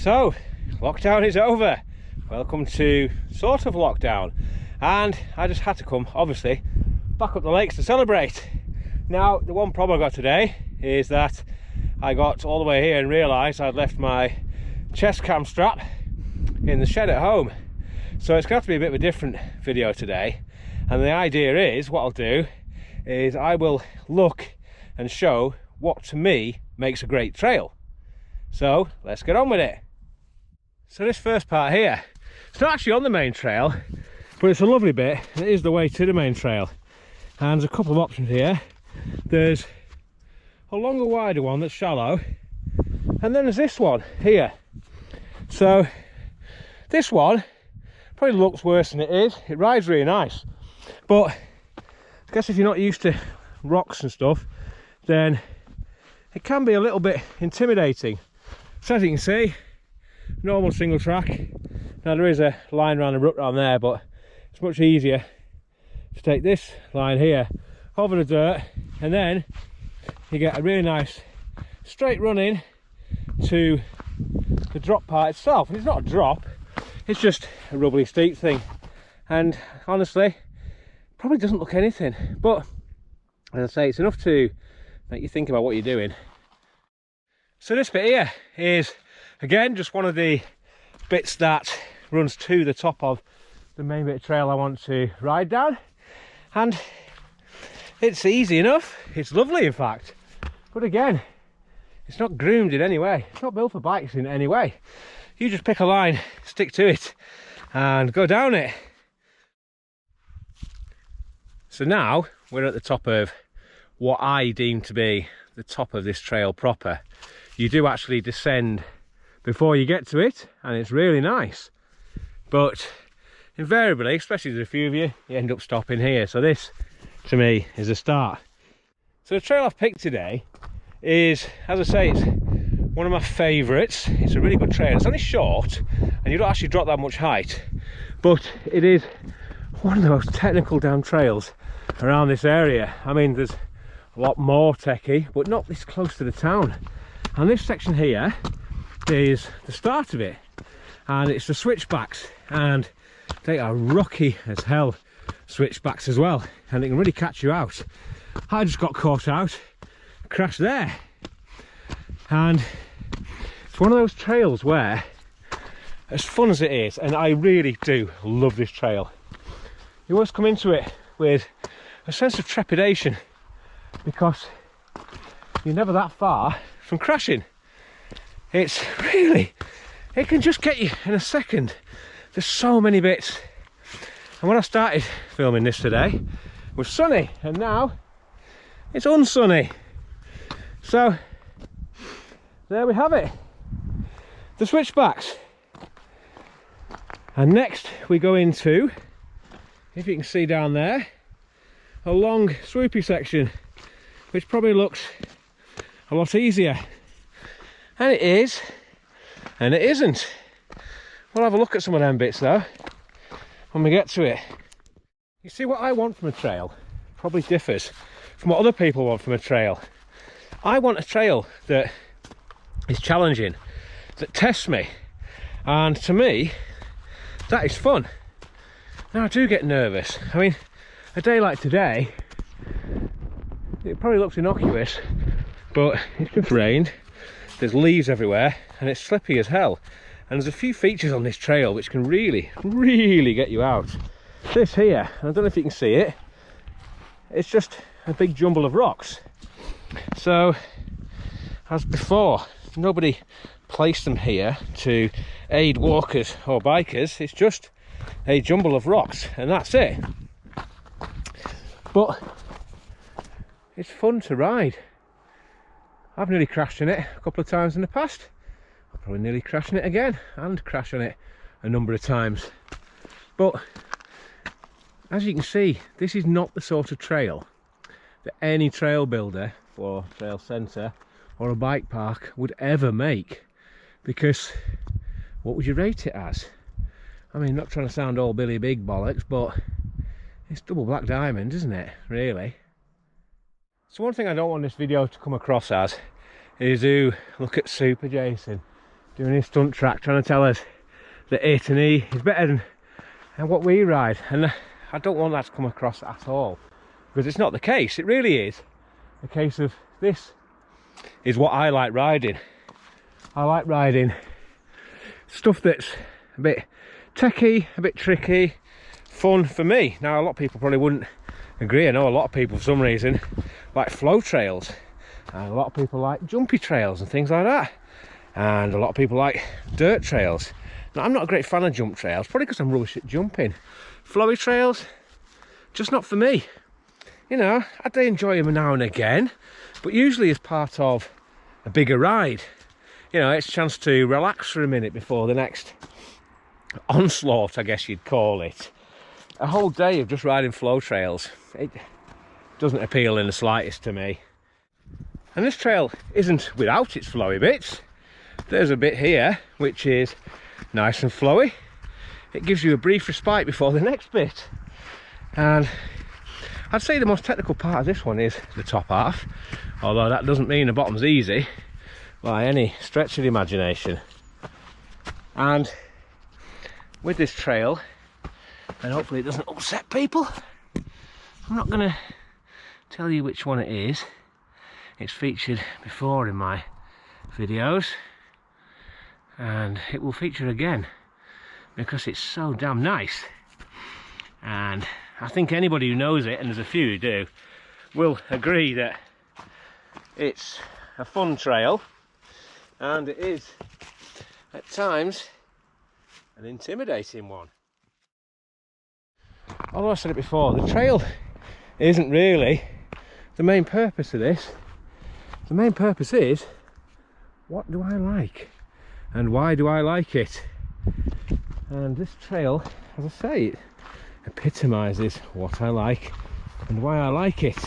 So, lockdown is over. Welcome to sort of lockdown. And I just had to come, obviously, back up the lakes to celebrate. Now, the one problem I got today is that I got all the way here and realised I'd left my chest cam strap in the shed at home. So it's going to have to be a bit of a different video today. And the idea is, what I'll do is I will look and show what to me makes a great trail. So let's get on with it. So this first part here, it's not actually on the main trail, but it's a lovely bit. It is the way to the main trail. And there's a couple of options here. There's a longer, wider one that's shallow, and then there's this one here. So this one probably looks worse than it is. It rides really nice, but I guess if you're not used to rocks and stuff, then it can be a little bit intimidating. So as you can see, normal single track. Now there is a line around the rut around there, but it's much easier to take this line here over the dirt, and then you get a really nice straight run in to the drop part itself. And it's not a drop, it's just a rubbly steep thing, and honestly probably doesn't look anything, but as I say, it's enough to make you think about what you're doing. So this bit here is again just one of the bits that runs to the top of the main bit of trail I want to ride down, and it's easy enough. It's lovely, in fact, but again, it's not groomed in any way. It's not built for bikes in any way. You just pick a line, stick to it, and go down it. So now we're at the top of what I deem to be the top of this trail proper. You do actually descend before you get to it, and it's really nice, but invariably, especially there's a few of you, you end up stopping here. So this to me is a start. So the trail I've picked today is, as I say, it's one of my favourites. It's a really good trail. It's only short and you don't actually drop that much height, but it is one of the most technical damn trails around this area. I mean, there's a lot more techie, but not this close to the town. And this section here is the start of it, and it's the switchbacks, and they are rocky as hell switchbacks as well, and it can really catch you out. I just got caught out, crashed there, and it's one of those trails where, as fun as it is, and I really do love this trail, you always come into it with a sense of trepidation because you're never that far from crashing. It's really, it can just get you in a second. There's so many bits, and when I started filming this today it was sunny, and now it's unsunny. So there we have it, the switchbacks. And next we go into, if you can see down there, a long swoopy section, which probably looks a lot easier, and it is, and it isn't. We'll have a look at some of them bits though when we get to it. You see, what I want from a trail probably differs from what other people want from a trail. I want a trail that is challenging, that tests me, and to me that is fun. Now I do get nervous. I mean, a day like today, it probably looks innocuous, but it's just rained, there's leaves everywhere, and it's slippy as hell. And there's a few features on this trail which can really get you out. This here, I don't know if you can see it, it's just a big jumble of rocks. So as before, nobody placed them here to aid walkers or bikers. It's just a jumble of rocks, and that's it. But it's fun to ride. I've nearly crashed in it a couple of times in the past. I'll probably nearly crash in it again, and crash on it a number of times. But as you can see, this is not the sort of trail that any trail builder or trail centre or a bike park would ever make, because what would you rate it as? I mean, not trying to sound all Billy Big bollocks, but it's double black diamond, isn't it, really? So one thing I don't want this video to come across as is to look at Super Jason doing his stunt track, trying to tell us that it and he is better than what we ride, and I don't want that to come across at all, because it's not the case. It really is a case of this is what I like riding. I like riding stuff that's a bit techy, a bit tricky, fun for me. Now, a lot of people probably wouldn't agree. I know a lot of people for some reason like flow trails, and a lot of people like jumpy trails and things like that, and a lot of people like dirt trails. Now, I'm not a great fan of jump trails, probably because I'm rubbish at jumping. Flowy trails, just not for me. You know, I do enjoy them now and again, but usually as part of a bigger ride. You know, it's a chance to relax for a minute before the next onslaught, I guess you'd call it. A whole day of just riding flow trails, it doesn't appeal in the slightest to me. And this trail isn't without its flowy bits. There's a bit here which is nice and flowy. It gives you a brief respite before the next bit. And I'd say the most technical part of this one is the top half, although that doesn't mean the bottom's easy by any stretch of the imagination. And with this trail, and hopefully it doesn't upset people, I'm not going to tell you which one it is. It's featured before in my videos, and it will feature again because it's so damn nice. And I think anybody who knows it, and there's a few who do, will agree that it's a fun trail, and it is at times an intimidating one. Although I said it before, the trail isn't really the main purpose of this. The main purpose is, what do I like and why do I like it? And this trail, as I say, it epitomises what I like and why I like it.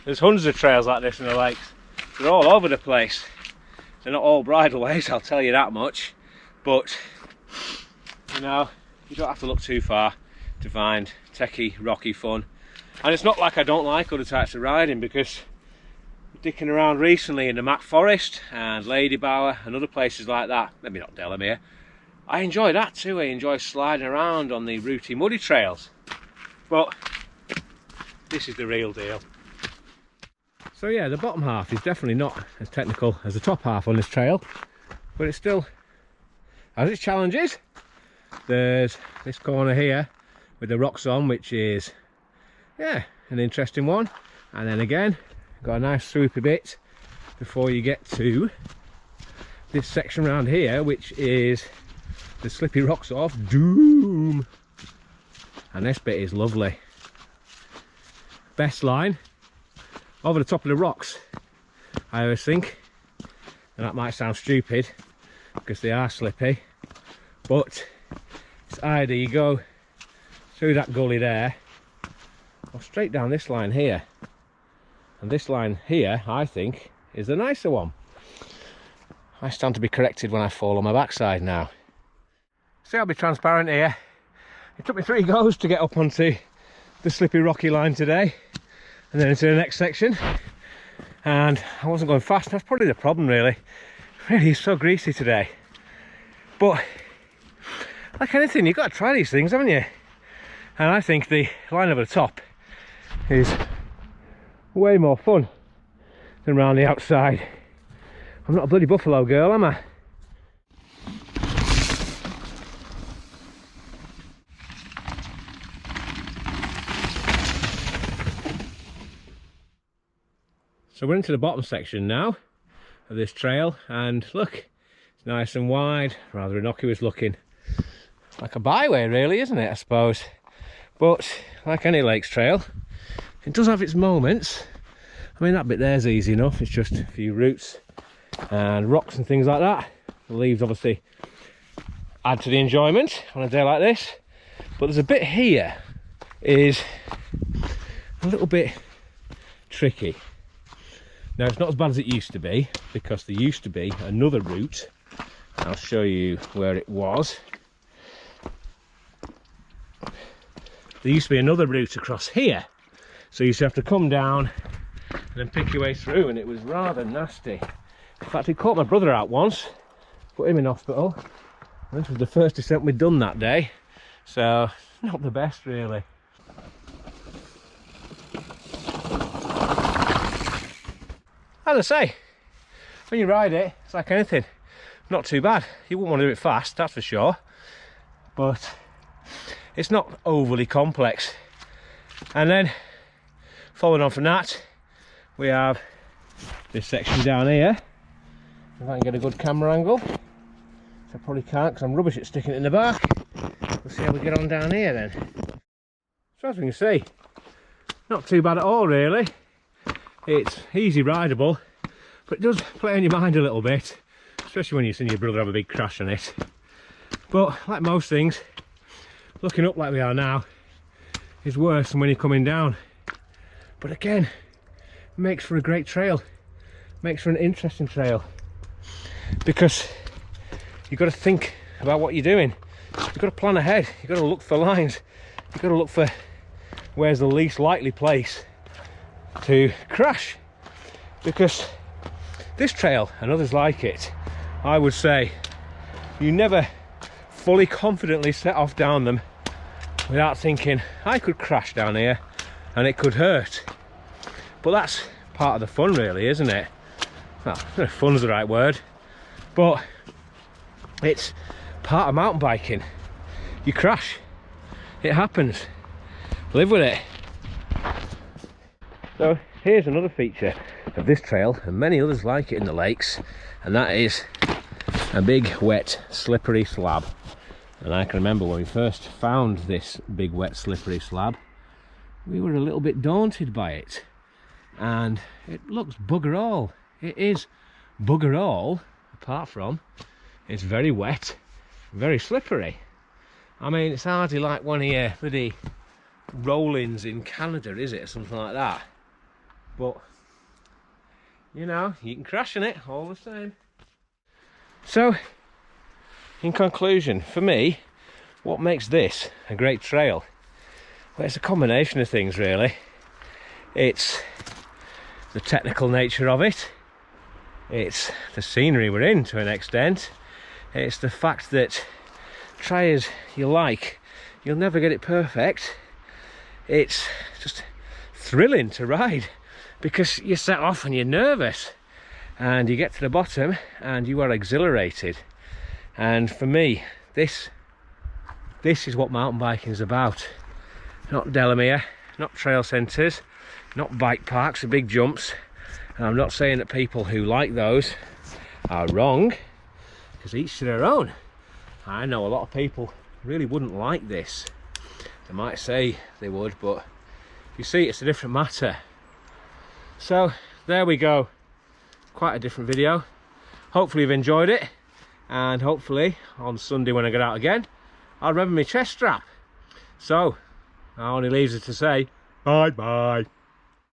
There's hundreds of trails like this in the lakes. They're all over the place. They're not all bridleways, I'll tell you that much, but you know, you don't have to look too far to find techie, rocky fun. And it's not like I don't like other types of riding, because dicking around recently in the Mac Forest and Ladybower and other places like that, maybe not Delamere, I enjoy that too. I enjoy sliding around on the rooty, muddy trails. But this is the real deal. So yeah, the bottom half is definitely not as technical as the top half on this trail, but it still has its challenges. There's this corner here with the rocks on, which is, yeah, an interesting one. And then again, got a nice swoopy bit before you get to this section around here, which is the slippy rocks of doom. And this bit is lovely. Best line over the top of the rocks, I always think. And that might sound stupid because they are slippy, but it's either you go through that gully there or straight down this line here. And this line here, I think, is the nicer one. I stand to be corrected when I fall on my backside now. See, I'll be transparent here. It took me 3 goes to get up onto the slippy rocky line today, and then into the next section. And I wasn't going fast. That's probably the problem, really. Really, it's so greasy today. But like anything, you've got to try these things, haven't you? And I think the line over the top is way more fun than around the outside. I'm not a bloody buffalo girl, am I? So we're into the bottom section now of this trail, and look, it's nice and wide, rather innocuous looking. Like a byway really, isn't it, I suppose? But like any lakes trail, it does have its moments. I mean, that bit there's easy enough, it's just a few roots and rocks and things like that. The leaves obviously add to the enjoyment on a day like this. But there's a bit here is a little bit tricky. Now, it's not as bad as it used to be, because there used to be another route. I'll show you where it was. There used to be another route across here, so you used to have to come down and then pick your way through, and it was rather nasty. In fact, it caught my brother out once, put him in hospital. This was the first descent we'd done that day, so not the best really. As I say, when you ride it, it's like anything, not too bad. You wouldn't want to do it fast, that's for sure, but it's not overly complex. And then following on from that, we have this section down here. If I can get a good camera angle, which I probably can't because I'm rubbish at sticking it in the back. We'll see how we get on down here then. So as we can see, not too bad at all really. It's easy rideable, but it does play on your mind a little bit, especially when you've seen your brother have a big crash on it. But like most things, looking up like we are now is worse than when you're coming down. But again, makes for a great trail, makes for an interesting trail, because you've got to think about what you're doing. You've got to plan ahead, you've got to look for lines, you've got to look for where's the least likely place to crash, because this trail and others like it, I would say you never fully confidently set off down them without thinking I could crash down here and it could hurt. But that's part of the fun really, isn't it? Well, fun's the right word, but it's part of mountain biking. You crash, it happens, live with it. So here's another feature of this trail and many others like it in the lakes, and that is a big wet slippery slab. And I can remember when we first found this big wet slippery slab, we were a little bit daunted by it, and it looks bugger all. It is bugger all, apart from it's very wet, very slippery. I mean, it's hardly like one of your bloody roll-ins in Canada, is it, or something like that? But you know, you can crash in it all the same. So in conclusion, for me, what makes this a great trail? Well, it's a combination of things really. It's the technical nature of it, it's the scenery we're in to an extent, it's the fact that try as you like, you'll never get it perfect. It's just thrilling to ride because you set off and you're nervous, and you get to the bottom and you are exhilarated. And for me, this is what mountain biking is about. Not Delamere, not trail centres, not bike parks with big jumps. And I'm not saying that people who like those are wrong, because each to their own. I know a lot of people really wouldn't like this. They might say they would, but you see, it's a different matter. So there we go, quite a different video. Hopefully you've enjoyed it, and hopefully on Sunday when I get out again, I'll remember my chest strap. So that only leaves it to say bye bye.